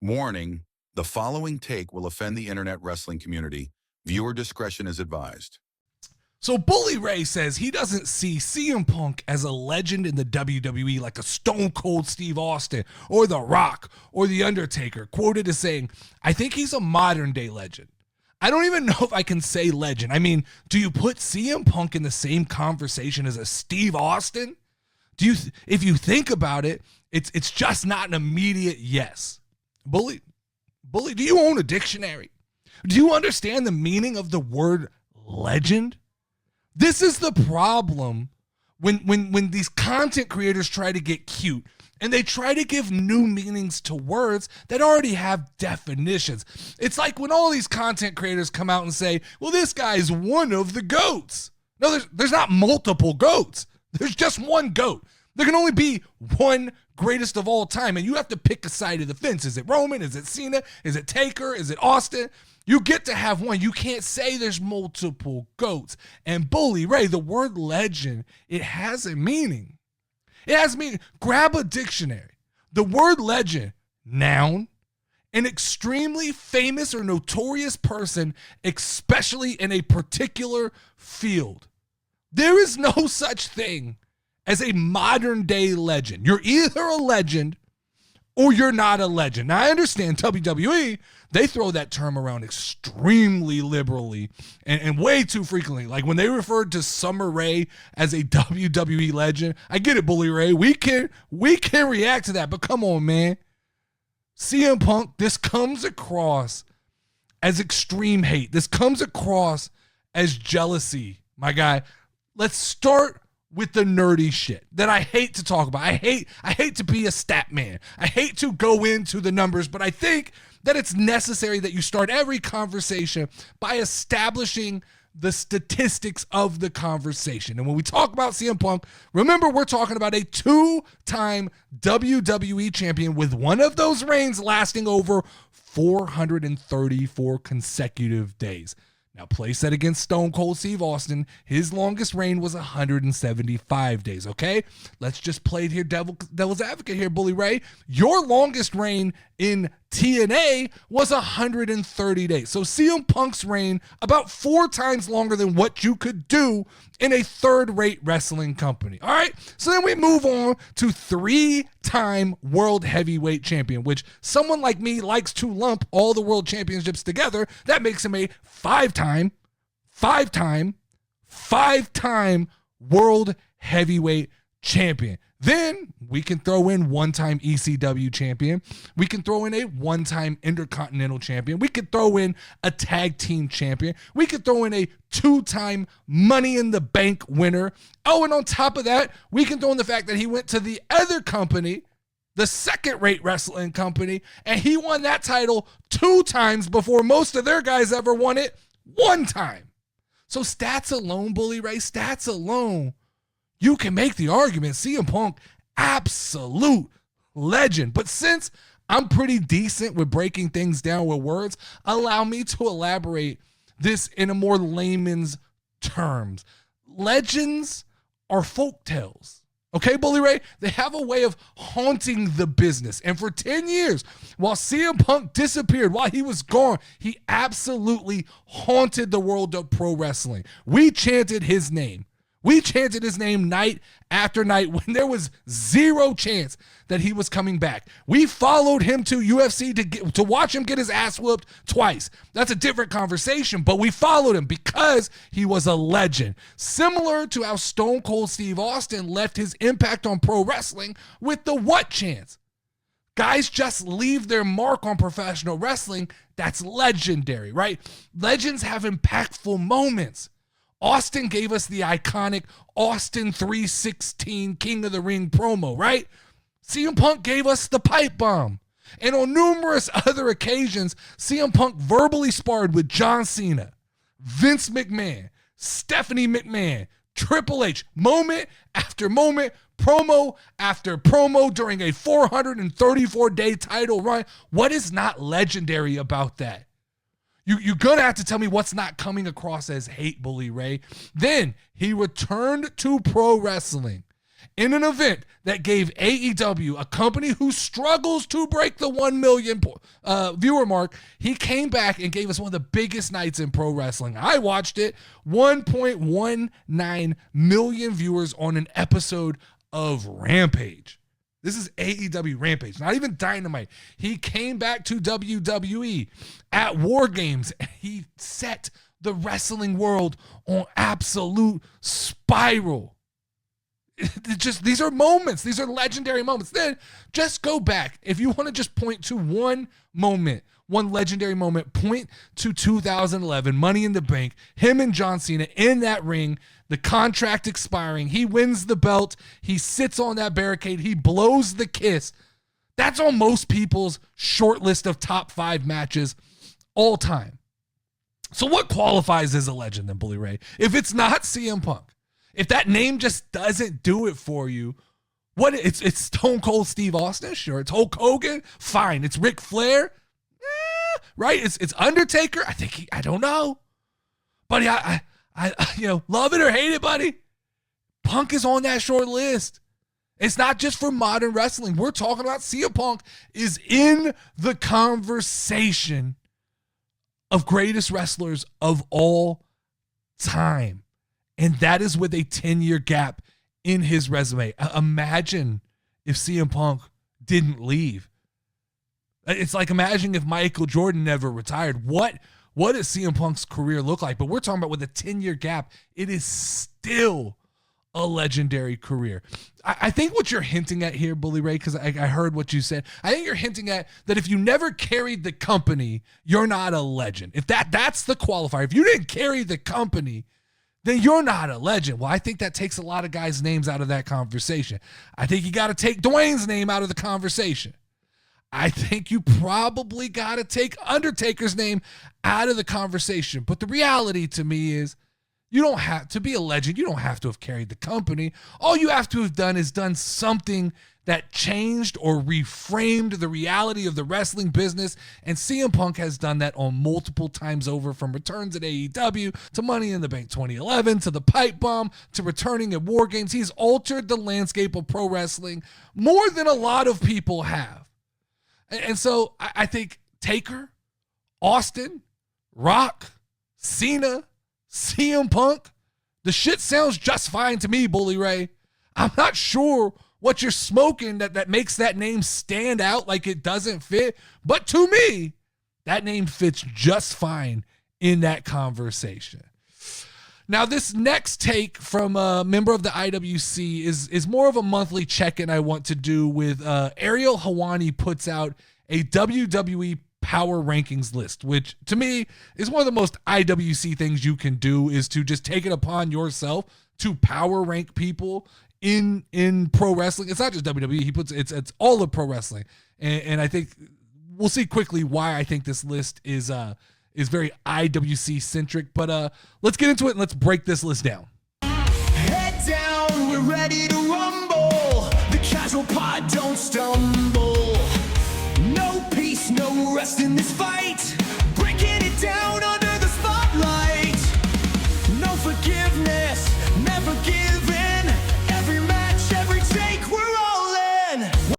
Warning, the following take will offend the internet wrestling community. Viewer discretion is advised. So Bully Ray says he doesn't see CM Punk as a legend in the WWE like a Stone Cold Steve Austin or The Rock or The Undertaker, quoted as saying, "I think he's a modern day legend." I don't even know if I can say legend. I mean, do you put CM Punk in the same conversation as a Steve Austin? If you think about it, it's just not an immediate yes. Bully, do you own a dictionary? Do you understand the meaning of the word legend? This is the problem when these content creators try to get cute and they try to give new meanings to words that already have definitions. It's like when all these content creators come out and say, well, this guy's one of the GOATs. No, there's not multiple GOATs. There's just one GOAT. There can only be one greatest of all time, and you have to pick a side of the fence. Is it Roman? Is it Cena? Is it Taker? Is it Austin? You get to have one. You can't say there's multiple GOATs. And Bully Ray, the word legend, it has a meaning. It has meaning. Grab a dictionary. The word legend, noun, an extremely famous or notorious person, especially in a particular field. There is no such thing as a modern day legend. You're either a legend or you're not a legend. Now, I understand WWE, they throw that term around extremely liberally and way too frequently. Like when they referred to Summer Rae as a WWE legend, I get it, Bully Ray. We can react to that, but come on, man. CM Punk, this comes across as extreme hate. This comes across as jealousy, my guy. Let's start with the nerdy shit that I hate to talk about. I hate to be a stat man. I hate to go into the numbers, but I think that it's necessary that you start every conversation by establishing the statistics of the conversation. And when we talk about CM Punk, remember we're talking about a two-time WWE champion with one of those reigns lasting over 434 consecutive days. Now, place that against Stone Cold Steve Austin. His longest reign was 175 days, okay? Let's just play it here, devil's advocate here, Bully Ray. Your longest reign in TNA was 130 days. So CM Punk's reign about 4 times longer than what you could do in a third-rate wrestling company. All right? So then we move on to 3-time world heavyweight champion, which someone like me likes to lump all the world championships together. That makes him a 5-time world heavyweight champion. Then we can throw in 1-time ECW champion. We can throw in a 1-time Intercontinental champion. We could throw in a tag team champion. We could throw in a 2-time Money in the Bank winner. Oh, and on top of that, we can throw in the fact that he went to the other company, the second-rate wrestling company, and he won that title 2 times before most of their guys ever won it 1 time. So stats alone, Bully Ray, stats alone, you can make the argument CM Punk, absolute legend. But since I'm pretty decent with breaking things down with words, allow me to elaborate this in a more layman's terms. Legends are folktales. Okay, Bully Ray? They have a way of haunting the business. And for 10 years, while CM Punk disappeared, while he was gone, he absolutely haunted the world of pro wrestling. We chanted his name. We chanted his name night after night when there was zero chance that he was coming back. We followed him to UFC to watch him get his ass whooped twice. That's a different conversation, but we followed him because he was a legend. Similar to how Stone Cold Steve Austin left his impact on pro wrestling with the what chance. Guys just leave their mark on professional wrestling. That's legendary, right? Legends have impactful moments. Austin gave us the iconic Austin 316 King of the Ring promo, right? CM Punk gave us the pipe bomb. And on numerous other occasions, CM Punk verbally sparred with John Cena, Vince McMahon, Stephanie McMahon, Triple H, moment after moment, promo after promo during a 434-day title run. What is not legendary about that? You're going to have to tell me what's not coming across as hate, Bully Ray. Then he returned to pro wrestling in an event that gave AEW, a company who struggles to break the 1 million viewer mark, he came back and gave us one of the biggest nights in pro wrestling. I watched it, 1.19 million viewers on an episode of Rampage. This is AEW Rampage, not even Dynamite. He came back to WWE at War Games. He set the wrestling world on absolute spiral. These are moments. These are legendary moments. Then just go back. If you want to just point to one moment, one legendary moment, point to 2011, Money in the Bank, him and John Cena in that ring, the contract expiring. He wins the belt. He sits on that barricade. He blows the kiss. That's on most people's short list of top 5 matches all time. So what qualifies as a legend then, Bully Ray? If it's not CM Punk, if that name just doesn't do it for you, what? It's Stone Cold Steve Austin? Sure. It's Hulk Hogan? Fine. It's Ric Flair? Right? It's Undertaker? I don't know. Buddy, I love it or hate it, buddy. Punk is on that short list. It's not just for modern wrestling. We're talking about CM Punk is in the conversation of greatest wrestlers of all time. And that is with a 10-year gap in his resume. Imagine if CM Punk didn't leave. It's like imagine if Michael Jordan never retired. What does CM Punk's career look like? But we're talking about with a 10-year gap, it is still a legendary career. I think what you're hinting at here, Bully Ray, because I heard what you said. I think you're hinting at that if you never carried the company, you're not a legend. If that's the qualifier. If you didn't carry the company, then you're not a legend. Well, I think that takes a lot of guys' names out of that conversation. I think you got to take Dwayne's name out of the conversation. I think you probably got to take Undertaker's name out of the conversation. But the reality to me is you don't have to be a legend. You don't have to have carried the company. All you have to have done is done something that changed or reframed the reality of the wrestling business. And CM Punk has done that on multiple times over, from returns at AEW to Money in the Bank 2011 to the pipe bomb to returning at War Games. He's altered the landscape of pro wrestling more than a lot of people have. And so I think Taker, Austin, Rock, Cena, CM Punk, the shit sounds just fine to me, Bully Ray. I'm not sure what you're smoking that makes that name stand out like it doesn't fit. But to me, that name fits just fine in that conversation. Now, this next take from a member of the IWC is more of a monthly check-in I want to do with Ariel Helwani puts out a WWE power rankings list, which to me is one of the most IWC things you can do, is to just take it upon yourself to power rank people in pro wrestling. It's not just WWE. He puts it's all of pro wrestling. And I think we'll see quickly why I think this list is very IWC centric, but let's get into it and let's break this list down. Head down, we're ready to rumble. The casual pod don't stumble. No peace, no rest in this fight.